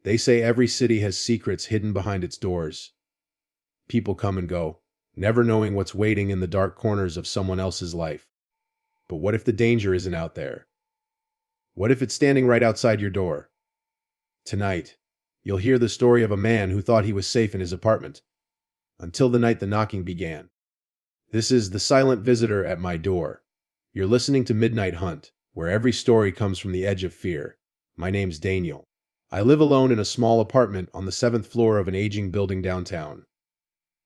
They say every city has secrets hidden behind its doors. People come and go, never knowing what's waiting in the dark corners of someone else's life. But what if the danger isn't out there? What if it's standing right outside your door? Tonight, you'll hear the story of a man who thought he was safe in his apartment, until the night the knocking began. This is The Silent Visitor at My Door. You're listening to Midnight Hunt, where every story comes from the edge of fear. My name's Daniel. I live alone in a small apartment on the 7th floor of an aging building downtown.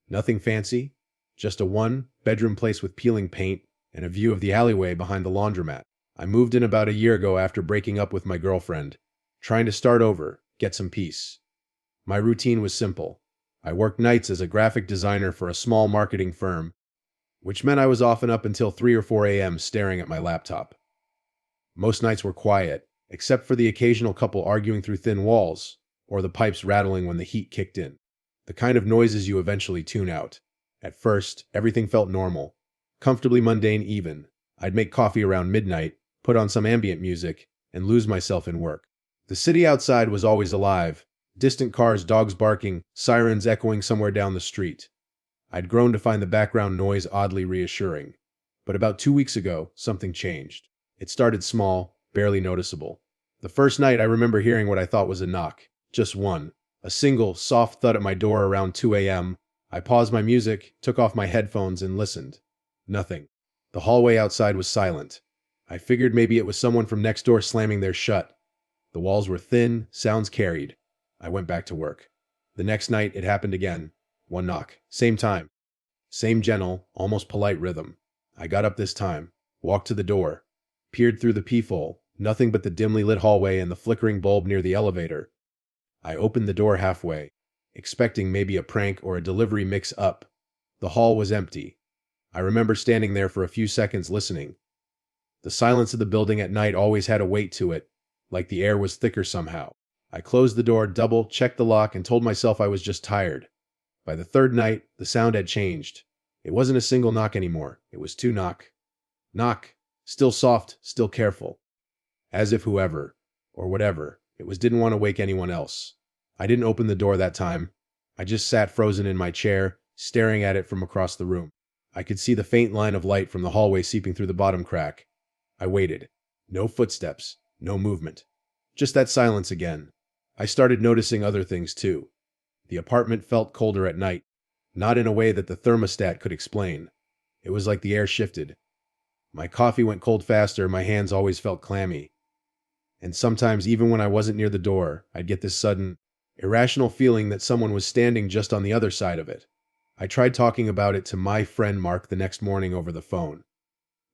Nothing fancy, just a one-bedroom place with peeling paint and a view of the alleyway behind the laundromat. I moved in about a year ago after breaking up with my girlfriend, trying to start over, get some peace. My routine was simple. I worked nights as a graphic designer for a small marketing firm, which meant I was often up until 3 or 4 a.m. staring at my laptop. Most nights were quiet, except for the occasional couple arguing through thin walls, or the pipes rattling when the heat kicked in. The kind of noises you eventually tune out. At first, everything felt normal, comfortably mundane even. I'd make coffee around midnight, put on some ambient music, and lose myself in work. The city outside was always alive. Distant cars, dogs barking, sirens echoing somewhere down the street. I'd grown to find the background noise oddly reassuring. But about 2 weeks ago, something changed. It started small, barely noticeable. The first night I remember hearing what I thought was a knock. Just one. A single, soft thud at my door around 2 a.m. I paused my music, took off my headphones, and listened. Nothing. The hallway outside was silent. I figured maybe it was someone from next door slamming their shut. The walls were thin, sounds carried. I went back to work. The next night, it happened again. One knock. Same time. Same gentle, almost polite rhythm. I got up this time, walked to the door, peered through the peephole, nothing but the dimly lit hallway and the flickering bulb near the elevator. I opened the door halfway, expecting maybe a prank or a delivery mix-up. The hall was empty. I remember standing there for a few seconds listening. The silence of the building at night always had a weight to it, like the air was thicker somehow. I closed the door, checked the lock, and told myself I was just tired. By the third night, the sound had changed. It wasn't a single knock anymore. It was 2 knock. Knock. Still soft, still careful. As if whoever, or whatever, it was didn't want to wake anyone else. I didn't open the door that time. I just sat frozen in my chair, staring at it from across the room. I could see the faint line of light from the hallway seeping through the bottom crack. I waited. No footsteps, no movement. Just that silence again. I started noticing other things too. The apartment felt colder at night, not in a way that the thermostat could explain. It was like the air shifted. My coffee went cold faster, my hands always felt clammy. And sometimes, even when I wasn't near the door, I'd get this sudden, irrational feeling that someone was standing just on the other side of it. I tried talking about it to my friend Mark the next morning over the phone.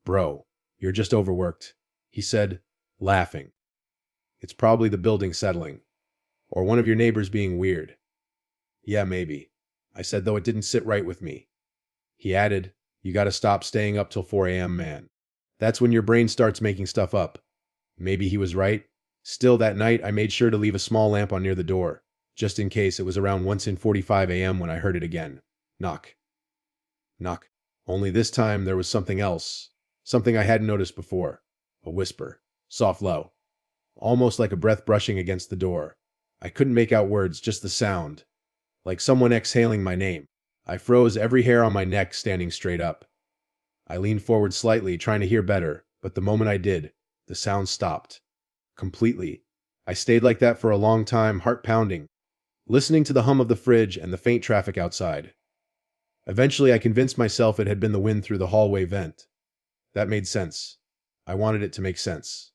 "Bro, you're just overworked," he said, laughing. "It's probably the building settling. Or one of your neighbors being weird." "Yeah, maybe," I said, though it didn't sit right with me. He added, "You gotta stop staying up till 4 a.m., man. That's when your brain starts making stuff up." Maybe he was right. Still, that night, I made sure to leave a small lamp on near the door, just in case. It was around 1:45 a.m. when I heard it again. Knock. Knock. Only this time, there was something else. Something I hadn't noticed before. A whisper. Soft, low. Almost like a breath brushing against the door. I couldn't make out words, just the sound. Like someone exhaling my name. I froze, every hair on my neck standing straight up. I leaned forward slightly, trying to hear better, but the moment I did, the sound stopped. Completely. I stayed like that for a long time, heart pounding, listening to the hum of the fridge and the faint traffic outside. Eventually, I convinced myself it had been the wind through the hallway vent. That made sense. I wanted it to make sense.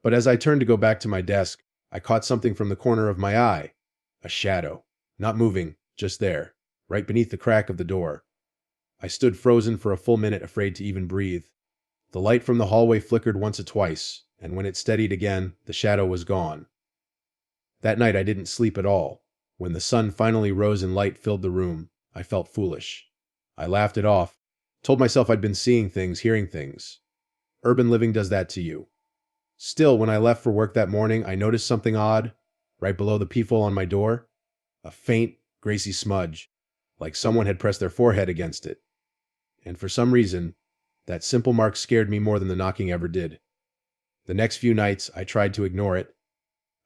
But as I turned to go back to my desk, I caught something from the corner of my eye. A shadow. Not moving, just there, right beneath the crack of the door. I stood frozen for a full minute, afraid to even breathe. The light from the hallway flickered once or twice, and when it steadied again, the shadow was gone. That night I didn't sleep at all. When the sun finally rose and light filled the room, I felt foolish. I laughed it off, told myself I'd been seeing things, hearing things. Urban living does that to you. Still, when I left for work that morning, I noticed something odd, right below the peephole on my door. A faint, greasy smudge, like someone had pressed their forehead against it. And for some reason, that simple mark scared me more than the knocking ever did. The next few nights, I tried to ignore it.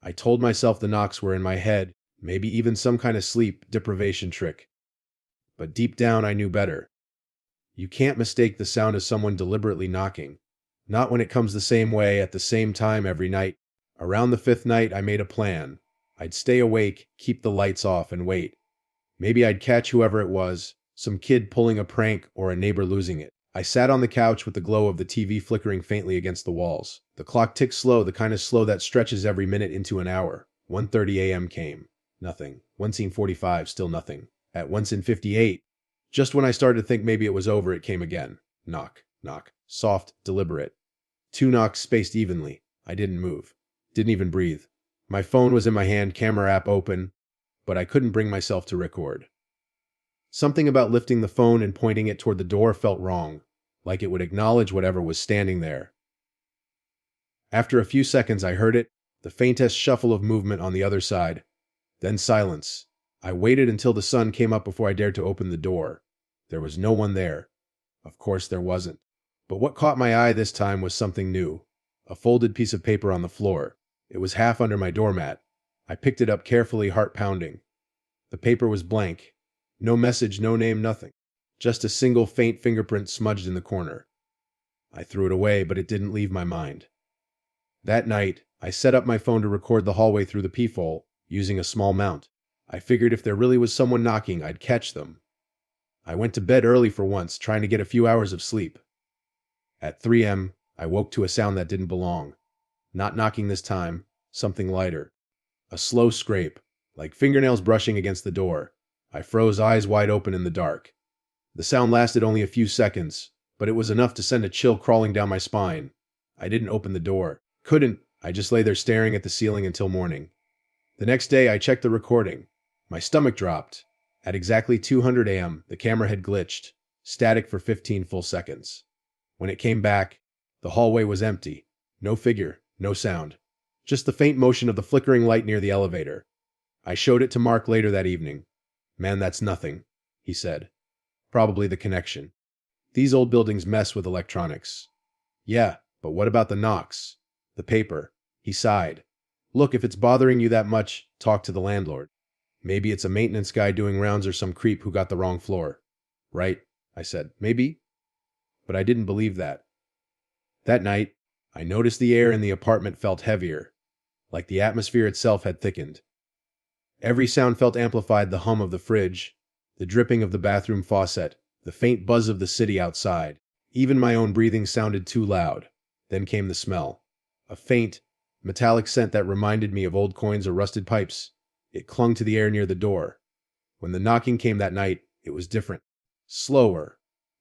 I told myself the knocks were in my head, maybe even some kind of sleep deprivation trick. But deep down I knew better. You can't mistake the sound of someone deliberately knocking. Not when it comes the same way at the same time every night. Around the fifth night, I made a plan. I'd stay awake, keep the lights off, and wait. Maybe I'd catch whoever it was, some kid pulling a prank or a neighbor losing it. I sat on the couch with the glow of the TV flickering faintly against the walls. The clock ticked slow, the kind of slow that stretches every minute into an hour. 1:30 a.m. came. Nothing. 1:45, still nothing. At 1:58, just when I started to think maybe it was over, it came again. Knock, knock. Soft, deliberate. 2 knocks spaced evenly. I didn't move. Didn't even breathe. My phone was in my hand, camera app open, but I couldn't bring myself to record. Something about lifting the phone and pointing it toward the door felt wrong, like it would acknowledge whatever was standing there. After a few seconds, I heard it, the faintest shuffle of movement on the other side. Then silence. I waited until the sun came up before I dared to open the door. There was no one there. Of course there wasn't. But what caught my eye this time was something new. A folded piece of paper on the floor. It was half under my doormat. I picked it up carefully, heart pounding. The paper was blank. No message, no name, nothing. Just a single faint fingerprint smudged in the corner. I threw it away, but it didn't leave my mind. That night, I set up my phone to record the hallway through the peephole, using a small mount. I figured if there really was someone knocking, I'd catch them. I went to bed early for once, trying to get a few hours of sleep. At 3 a.m., I woke to a sound that didn't belong. Not knocking this time, something lighter. A slow scrape, like fingernails brushing against the door. I froze, eyes wide open in the dark. The sound lasted only a few seconds, but it was enough to send a chill crawling down my spine. I didn't open the door. Couldn't. I just lay there staring at the ceiling until morning. The next day, I checked the recording. My stomach dropped. At exactly 200 a.m., the camera had glitched, static for 15 full seconds. When it came back, the hallway was empty. No figure, no sound. Just the faint motion of the flickering light near the elevator. I showed it to Mark later that evening. "Man, that's nothing," he said. "Probably the connection. These old buildings mess with electronics." "Yeah, but what about the knocks? The paper?" He sighed. "Look, if it's bothering you that much, talk to the landlord. Maybe it's a maintenance guy doing rounds or some creep who got the wrong floor." "Right," I said. "Maybe." But I didn't believe that. That night, I noticed the air in the apartment felt heavier, like the atmosphere itself had thickened. Every sound felt amplified: the hum of the fridge, the dripping of the bathroom faucet, the faint buzz of the city outside. Even my own breathing sounded too loud. Then came the smell. A faint, metallic scent that reminded me of old coins or rusted pipes. It clung to the air near the door. When the knocking came that night, it was different. Slower.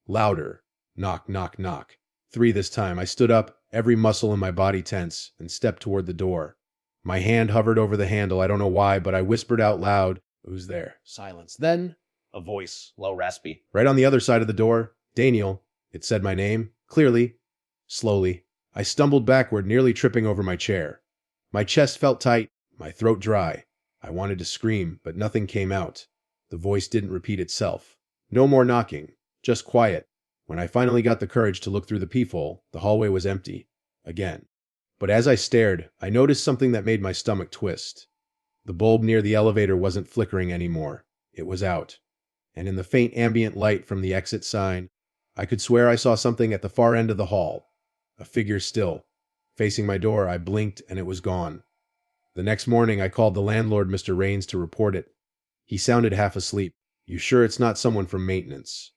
Louder. Knock, knock, knock. 3 this time. I stood up, every muscle in my body tense, and stepped toward the door. My hand hovered over the handle, I don't know why, but I whispered out loud, "Who's there?" Silence. Then, A voice, low, raspy. right on the other side of the door, "Daniel." It said my name, clearly. Slowly, I stumbled backward, nearly tripping over my chair. My chest felt tight, my throat dry. I wanted to scream, but nothing came out. The voice didn't repeat itself. No more knocking, just quiet. When I finally got the courage to look through the peephole, the hallway was empty. Again. But as I stared, I noticed something that made my stomach twist. The bulb near the elevator wasn't flickering anymore. It was out. And in the faint ambient light from the exit sign, I could swear I saw something at the far end of the hall. A figure still. Facing my door, I blinked and it was gone. The next morning, I called the landlord, Mr. Raines, to report it. He sounded half asleep. "You sure it's not someone from maintenance?"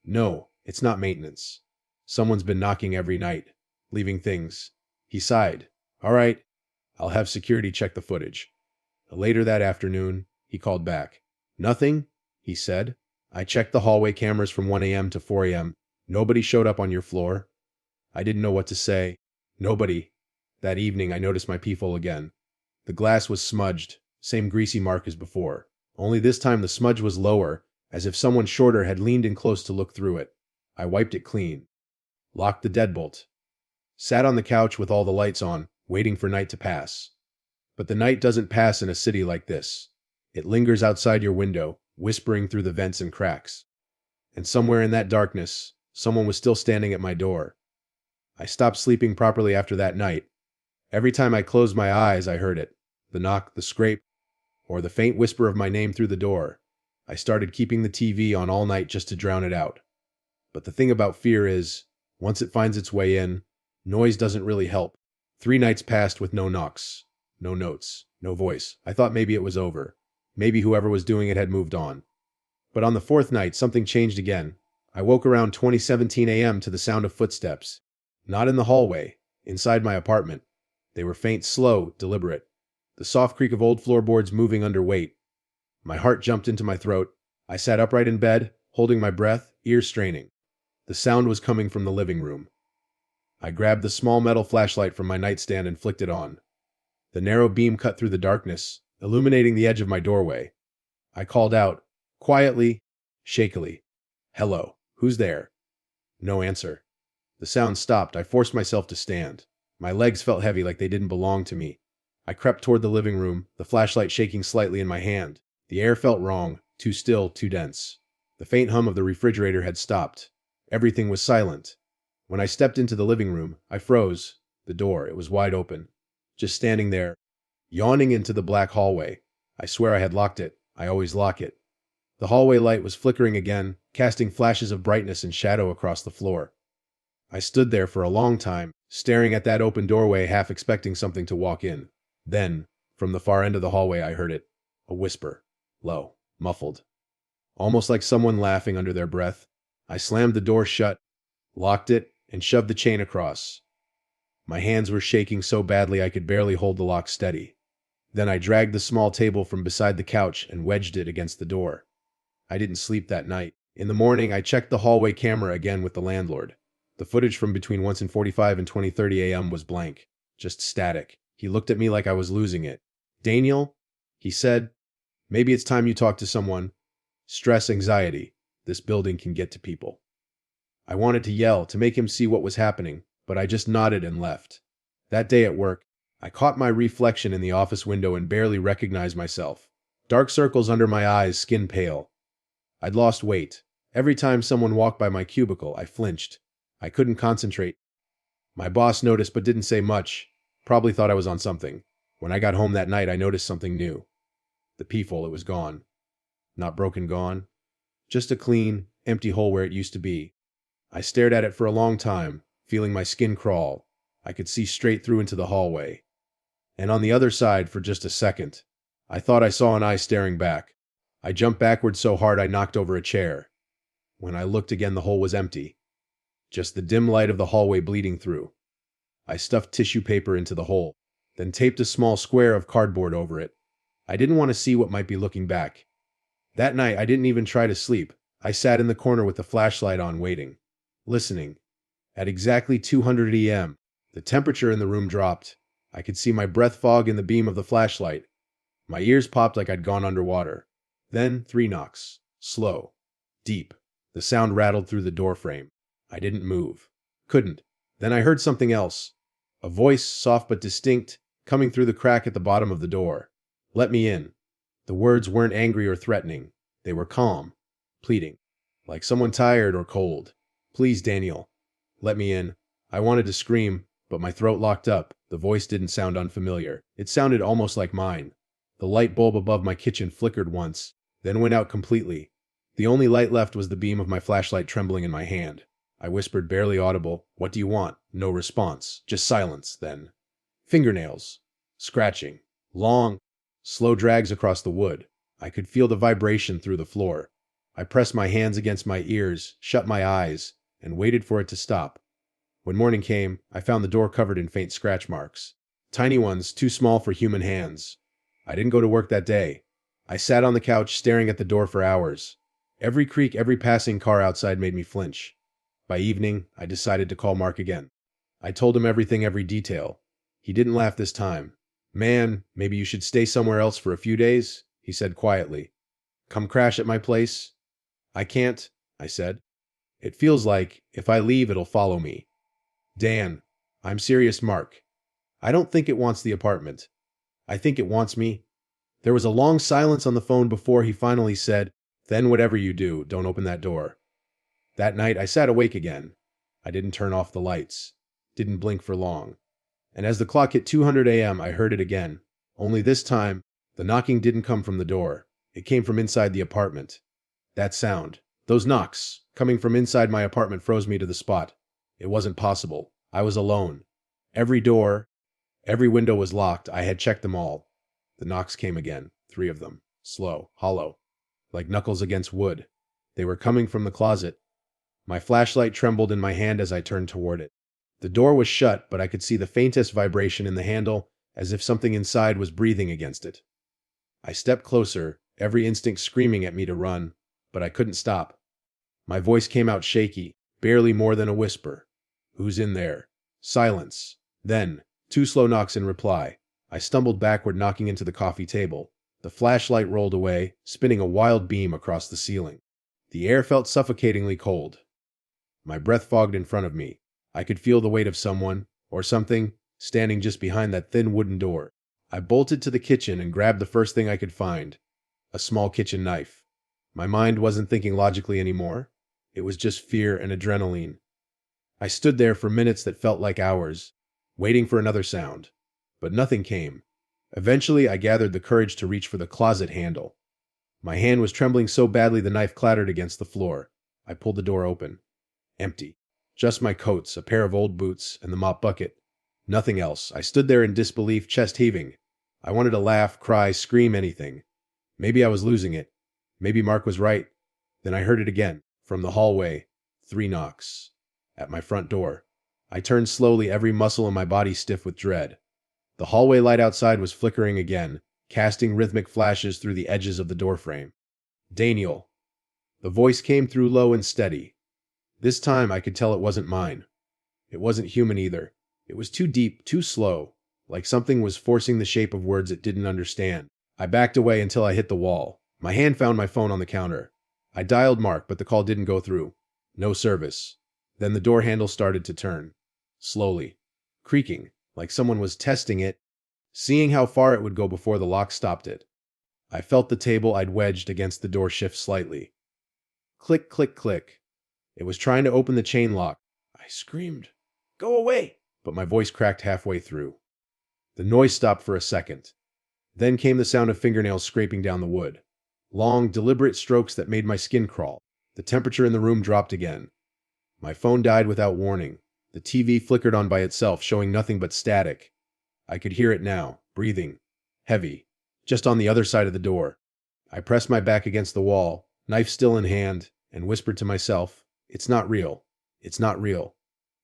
"No, it's not maintenance. Someone's been knocking every night, leaving things." He sighed. "All right, I'll have security check the footage." Later that afternoon, he called back. "Nothing?" he said. "I checked the hallway cameras from 1 a.m. to 4 a.m. Nobody showed up on your floor." I didn't know what to say. Nobody. That evening, I noticed my peephole again. The glass was smudged, same greasy mark as before. Only this time the smudge was lower, as if someone shorter had leaned in close to look through it. I wiped it clean. Locked the deadbolt. Sat on the couch with all the lights on, waiting for night to pass. But the night doesn't pass in a city like this. It lingers outside your window, whispering through the vents and cracks. And somewhere in that darkness, someone was still standing at my door. I stopped sleeping properly after that night. Every time I closed my eyes, I heard it. the knock, the scrape, or the faint whisper of my name through the door, I started keeping the TV on all night just to drown it out. But the thing about fear is, once it finds its way in, noise doesn't really help. 3 nights passed with no knocks, no notes, no voice. I thought maybe it was over. Maybe whoever was doing it had moved on. But on the 4th night, something changed again. I woke around 20:17 a.m. to the sound of footsteps. Not in the hallway, inside my apartment. They were faint, slow, deliberate. The soft creak of old floorboards moving under weight. My heart jumped into my throat. I sat upright in bed, holding my breath, ears straining. The sound was coming from the living room. I grabbed the small metal flashlight from my nightstand and flicked it on. The narrow beam cut through the darkness, illuminating the edge of my doorway. I called out, quietly, shakily, "Hello, who's there?" No answer. The sound stopped. I forced myself to stand. My legs felt heavy like they didn't belong to me. I crept toward the living room, the flashlight shaking slightly in my hand. The air felt wrong, too still, too dense. The faint hum of the refrigerator had stopped. Everything was silent. When I stepped into the living room, I froze. The door, it was wide open. Just standing there, yawning into the black hallway. I swear I had locked it. I always lock it. The hallway light was flickering again, casting flashes of brightness and shadow across the floor. I stood there for a long time, staring at that open doorway, half expecting something to walk in. Then, from the far end of the hallway, I heard it. A whisper. Low, muffled. Almost like someone laughing under their breath. I slammed the door shut, locked it, and shoved the chain across. My hands were shaking so badly I could barely hold the lock steady. Then I dragged the small table from beside the couch and wedged it against the door. I didn't sleep that night. In the morning, I checked the hallway camera again with the landlord. The footage from between 1:45 and 20:30 a.m. was blank, just static. He looked at me like I was losing it. "Daniel," he said, "maybe it's time you talk to someone. Stress, anxiety. This building can get to people." I wanted to yell, to make him see what was happening, but I just nodded and left. That day at work, I caught my reflection in the office window and barely recognized myself. Dark circles under my eyes, skin pale. I'd lost weight. Every time someone walked by my cubicle, I flinched. I couldn't concentrate. My boss noticed but didn't say much. Probably thought I was on something. When I got home that night, I noticed something new. The peephole, it was gone. Not broken, gone. Just a clean, empty hole where it used to be. I stared at it for a long time, feeling my skin crawl. I could see straight through into the hallway. And on the other side, for just a second, I thought I saw an eye staring back. I jumped backward so hard I knocked over a chair. When I looked again, the hole was empty. Just the dim light of the hallway bleeding through. I stuffed tissue paper into the hole, then taped a small square of cardboard over it. I didn't want to see what might be looking back. That night, I didn't even try to sleep. I sat in the corner with the flashlight on, waiting, listening. At exactly 200 a.m., the temperature in the room dropped. I could see my breath fog in the beam of the flashlight. My ears popped like I'd gone underwater. Then 3 knocks. Slow. Deep. The sound rattled through the doorframe. I didn't move. Couldn't. Then I heard something else. A voice, soft but distinct, coming through the crack at the bottom of the door. "Let me in." The words weren't angry or threatening. They were calm, pleading, like someone tired or cold. "Please, Daniel. Let me in." I wanted to scream, but my throat locked up. The voice didn't sound unfamiliar. It sounded almost like mine. The light bulb above my kitchen flickered once, then went out completely. The only light left was the beam of my flashlight trembling in my hand. I whispered, barely audible, "What do you want?" No response, just silence. Then fingernails. Scratching. Long, slow drags across the wood. I could feel the vibration through the floor. I pressed my hands against my ears, shut my eyes, and waited for it to stop. When morning came, I found the door covered in faint scratch marks. Tiny ones, too small for human hands. I didn't go to work that day. I sat on the couch staring at the door for hours. Every creak, every passing car outside made me flinch. By evening, I decided to call Mark again. I told him everything, every detail. He didn't laugh this time. "Man, maybe you should stay somewhere else for a few days," he said quietly. "Come crash at my place?" "I can't," I said. "It feels like, if I leave, it'll follow me." "Dan, I'm serious, Mark. I don't think it wants the apartment. I think it wants me." There was a long silence on the phone before he finally said, "Then whatever you do, don't open that door." That night, I sat awake again. I didn't turn off the lights. Didn't blink for long. And as the clock hit 200 a.m., I heard it again. Only this time, the knocking didn't come from the door. It came from inside the apartment. That sound, those knocks, coming from inside my apartment froze me to the spot. It wasn't possible. I was alone. Every door, every window was locked. I had checked them all. The knocks came again, 3 of them, slow, hollow, like knuckles against wood. They were coming from the closet. My flashlight trembled in my hand as I turned toward it. The door was shut, but I could see the faintest vibration in the handle, as if something inside was breathing against it. I stepped closer, every instinct screaming at me to run, but I couldn't stop. My voice came out shaky, barely more than a whisper. "Who's in there?" Silence. Then, 2 slow knocks in reply. I stumbled backward, knocking into the coffee table. The flashlight rolled away, spinning a wild beam across the ceiling. The air felt suffocatingly cold. My breath fogged in front of me. I could feel the weight of someone, or something, standing just behind that thin wooden door. I bolted to the kitchen and grabbed the first thing I could find, a small kitchen knife. My mind wasn't thinking logically anymore. It was just fear and adrenaline. I stood there for minutes that felt like hours, waiting for another sound. But nothing came. Eventually, I gathered the courage to reach for the closet handle. My hand was trembling so badly the knife clattered against the floor. I pulled the door open. Empty. Just my coats, a pair of old boots, and the mop bucket. Nothing else. I stood there in disbelief, chest heaving. I wanted to laugh, cry, scream, anything. Maybe I was losing it. Maybe Mark was right. Then I heard it again, from the hallway. 3 knocks. At my front door. I turned slowly, every muscle in my body stiff with dread. The hallway light outside was flickering again, casting rhythmic flashes through the edges of the doorframe. "Daniel." The voice came through low and steady. This time I could tell it wasn't mine. It wasn't human either. It was too deep, too slow, like something was forcing the shape of words it didn't understand. I backed away until I hit the wall. My hand found my phone on the counter. I dialed Mark, but the call didn't go through. No service. Then the door handle started to turn. Slowly. Creaking, like someone was testing it, seeing how far it would go before the lock stopped it. I felt the table I'd wedged against the door shift slightly. Click, click, click. It was trying to open the chain lock. I screamed, "Go away!" But my voice cracked halfway through. The noise stopped for a second. Then came the sound of fingernails scraping down the wood. Long, deliberate strokes that made my skin crawl. The temperature in the room dropped again. My phone died without warning. The TV flickered on by itself, showing nothing but static. I could hear it now, breathing. Heavy. Just on the other side of the door. I pressed my back against the wall, knife still in hand, and whispered to myself, "It's not real. It's not real.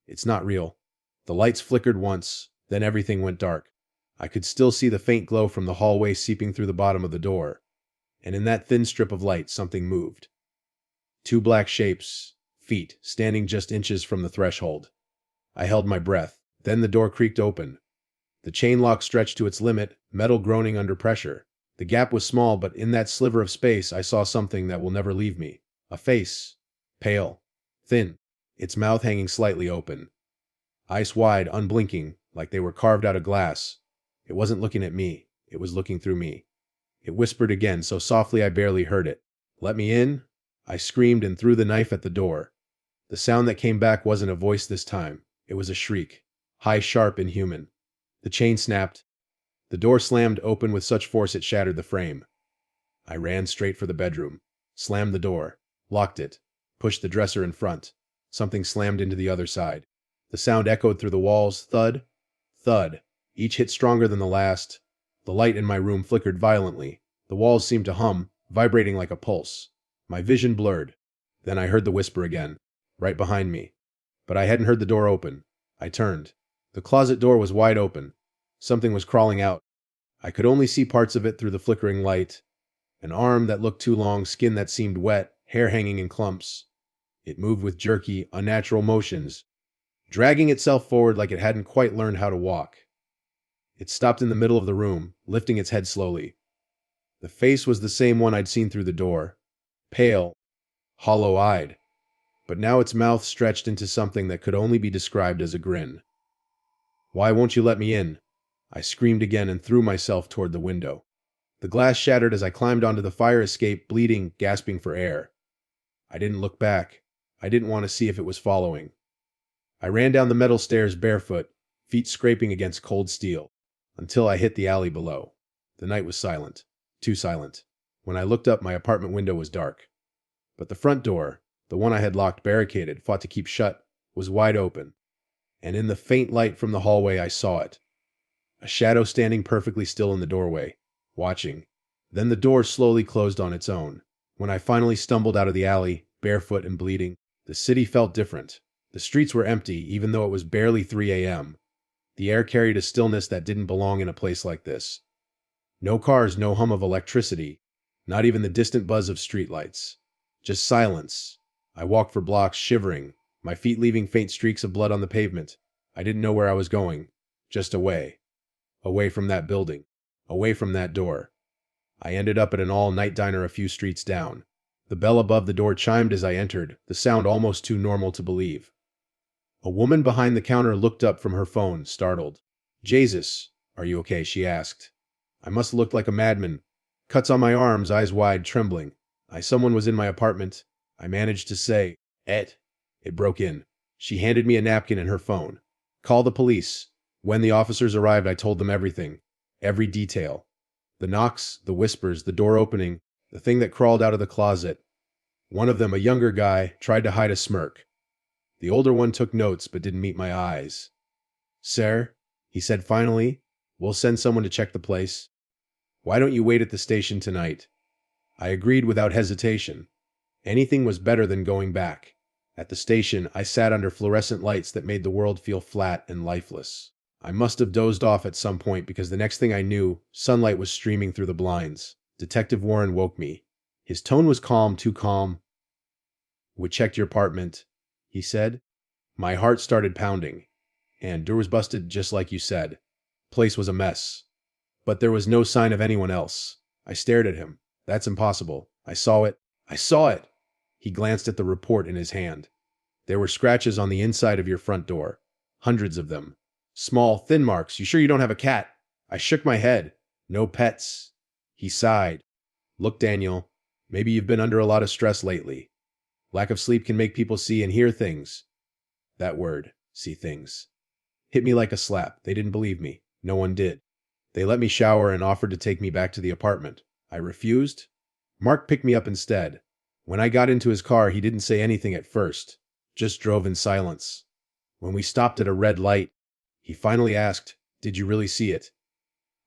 It's not real." The lights flickered once, then everything went dark. I could still see the faint glow from the hallway seeping through the bottom of the door. And in that thin strip of light, something moved. 2 black shapes, feet, standing just inches from the threshold. I held my breath. Then the door creaked open. The chain lock stretched to its limit, metal groaning under pressure. The gap was small, but in that sliver of space I saw something that will never leave me. A face. Pale. Thin. Its mouth hanging slightly open. Eyes wide, unblinking, like they were carved out of glass. It wasn't looking at me. It was looking through me. It whispered again, so softly I barely heard it. "Let me in?" I screamed and threw the knife at the door. The sound that came back wasn't a voice this time. It was a shriek. High, sharp, inhuman. The chain snapped. The door slammed open with such force it shattered the frame. I ran straight for the bedroom. Slammed the door. Locked it. Pushed the dresser in front. Something slammed into the other side. The sound echoed through the walls. Thud. Thud. Each hit stronger than the last. The light in my room flickered violently. The walls seemed to hum, vibrating like a pulse. My vision blurred. Then I heard the whisper again, right behind me. But I hadn't heard the door open. I turned. The closet door was wide open. Something was crawling out. I could only see parts of it through the flickering light. An arm that looked too long, skin that seemed wet, hair hanging in clumps. It moved with jerky, unnatural motions, dragging itself forward like it hadn't quite learned how to walk. It stopped in the middle of the room, lifting its head slowly. The face was the same one I'd seen through the door. Pale, hollow-eyed. But now its mouth stretched into something that could only be described as a grin. "Why won't you let me in?" I screamed again and threw myself toward the window. The glass shattered as I climbed onto the fire escape, bleeding, gasping for air. I didn't look back. I didn't want to see if it was following. I ran down the metal stairs barefoot, feet scraping against cold steel, until I hit the alley below. The night was silent. Too silent. When I looked up, my apartment window was dark. But the front door, the one I had locked barricaded, fought to keep shut, was wide open. And in the faint light from the hallway, I saw it. A shadow standing perfectly still in the doorway, watching. Then the door slowly closed on its own. When I finally stumbled out of the alley, barefoot and bleeding, the city felt different. The streets were empty, even though it was barely 3 a.m. The air carried a stillness that didn't belong in a place like this. No cars, no hum of electricity, not even the distant buzz of streetlights. Just silence. I walked for blocks, shivering, my feet leaving faint streaks of blood on the pavement. I didn't know where I was going. Just away. Away from that building. Away from that door. I ended up at an all-night diner a few streets down. The bell above the door chimed as I entered, the sound almost too normal to believe. A woman behind the counter looked up from her phone, startled. "Jesus, are you okay?" she asked. I must have looked like a madman. Cuts on my arms, eyes wide, trembling. Someone was in my apartment. I managed to say, "Ed." It broke in. She handed me a napkin and her phone. "Call the police." When the officers arrived, I told them everything. Every detail. The knocks, the whispers, the door opening, the thing that crawled out of the closet. One of them, a younger guy, tried to hide a smirk. The older one took notes but didn't meet my eyes. "Sir," he said finally, "we'll send someone to check the place. Why don't you wait at the station tonight?" I agreed without hesitation. Anything was better than going back. At the station, I sat under fluorescent lights that made the world feel flat and lifeless. I must have dozed off at some point because the next thing I knew, sunlight was streaming through the blinds. Detective Warren woke me. His tone was calm, too calm. "We checked your apartment," he said. My heart started pounding. "And door was busted just like you said. Place was a mess. But there was no sign of anyone else." I stared at him. "That's impossible. I saw it. I saw it!" He glanced at the report in his hand. "There were scratches on the inside of your front door. Hundreds of them. Small, thin marks. You sure you don't have a cat?" I shook my head. "No pets." He sighed. "Look, Daniel, maybe you've been under a lot of stress lately. Lack of sleep can make people see and hear things." That word, see things, hit me like a slap. They didn't believe me. No one did. They let me shower and offered to take me back to the apartment. I refused. Mark picked me up instead. When I got into his car, he didn't say anything at first, just drove in silence. When we stopped at a red light, he finally asked, "Did you really see it?"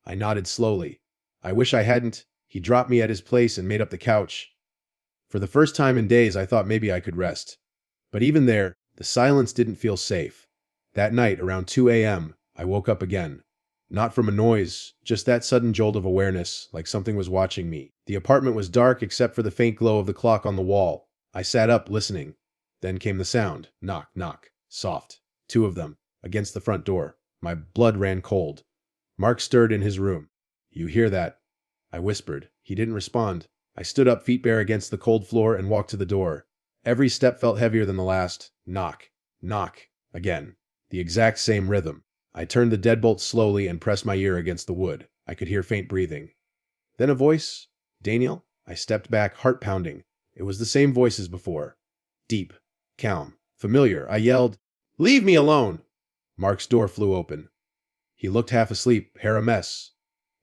I nodded slowly. "I wish I hadn't." He dropped me at his place and made up the couch. For the first time in days, I thought maybe I could rest. But even there, the silence didn't feel safe. That night, around 2 a.m., I woke up again. Not from a noise, just that sudden jolt of awareness, like something was watching me. The apartment was dark except for the faint glow of the clock on the wall. I sat up, listening. Then came the sound. Knock, knock. Soft. 2 of them. Against the front door. My blood ran cold. Mark stirred in his room. "You hear that?" I whispered. He didn't respond. I stood up, feet bare against the cold floor, and walked to the door. Every step felt heavier than the last. Knock. Knock. Again. The exact same rhythm. I turned the deadbolt slowly and pressed my ear against the wood. I could hear faint breathing. Then a voice. "Daniel?" I stepped back, heart pounding. It was the same voice as before. Deep. Calm. Familiar. I yelled, "Leave me alone!" Mark's door flew open. He looked half asleep, hair a mess.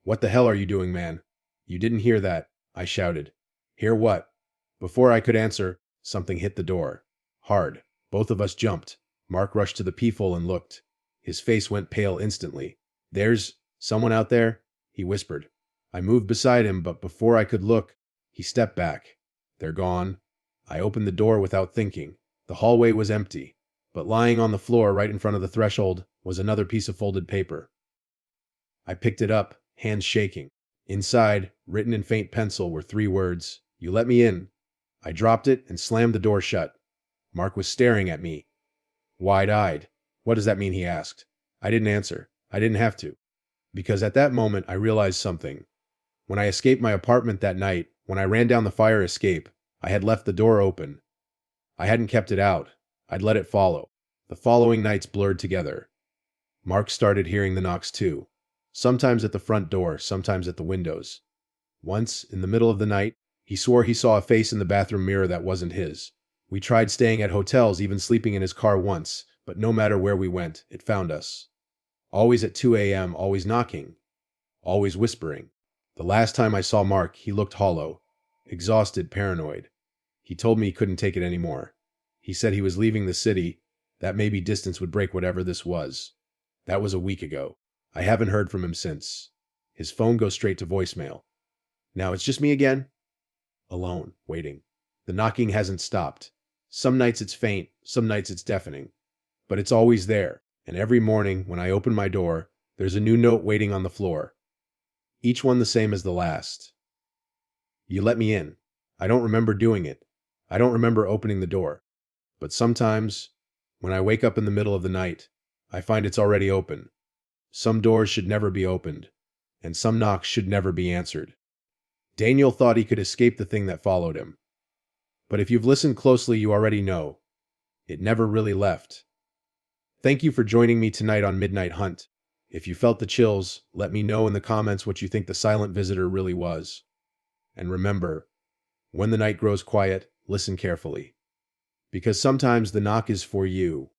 "What the hell are you doing, man?" "You didn't hear that," I shouted. "Hear what?" Before I could answer, something hit the door. Hard. Both of us jumped. Mark rushed to the peephole and looked. His face went pale instantly. "There's someone out there," he whispered. I moved beside him, but before I could look, he stepped back. "They're gone." I opened the door without thinking. The hallway was empty, but lying on the floor right in front of the threshold was another piece of folded paper. I picked it up, hands shaking. Inside, written in faint pencil, were 3 words, "You let me in." I dropped it and slammed the door shut. Mark was staring at me, wide-eyed. "What does that mean?" he asked. I didn't answer. I didn't have to. Because at that moment, I realized something. When I escaped my apartment that night, when I ran down the fire escape, I had left the door open. I hadn't kept it out. I'd let it follow. The following nights blurred together. Mark started hearing the knocks too. Sometimes at the front door, sometimes at the windows. Once, in the middle of the night, he swore he saw a face in the bathroom mirror that wasn't his. We tried staying at hotels, even sleeping in his car once, but no matter where we went, it found us. Always at 2 a.m., always knocking, always whispering. The last time I saw Mark, he looked hollow, exhausted, paranoid. He told me he couldn't take it anymore. He said he was leaving the city, that maybe distance would break whatever this was. That was a week ago. I haven't heard from him since. His phone goes straight to voicemail. Now it's just me again. Alone, waiting. The knocking hasn't stopped. Some nights it's faint, some nights it's deafening. But it's always there, and every morning when I open my door, there's a new note waiting on the floor. Each one the same as the last. You let me in. I don't remember doing it. I don't remember opening the door. But sometimes, when I wake up in the middle of the night, I find it's already open. Some doors should never be opened, and some knocks should never be answered. Daniel thought he could escape the thing that followed him. But if you've listened closely, you already know. It never really left. Thank you for joining me tonight on Midnight Hunt. If you felt the chills, let me know in the comments what you think the silent visitor really was. And remember, when the night grows quiet, listen carefully. Because sometimes the knock is for you.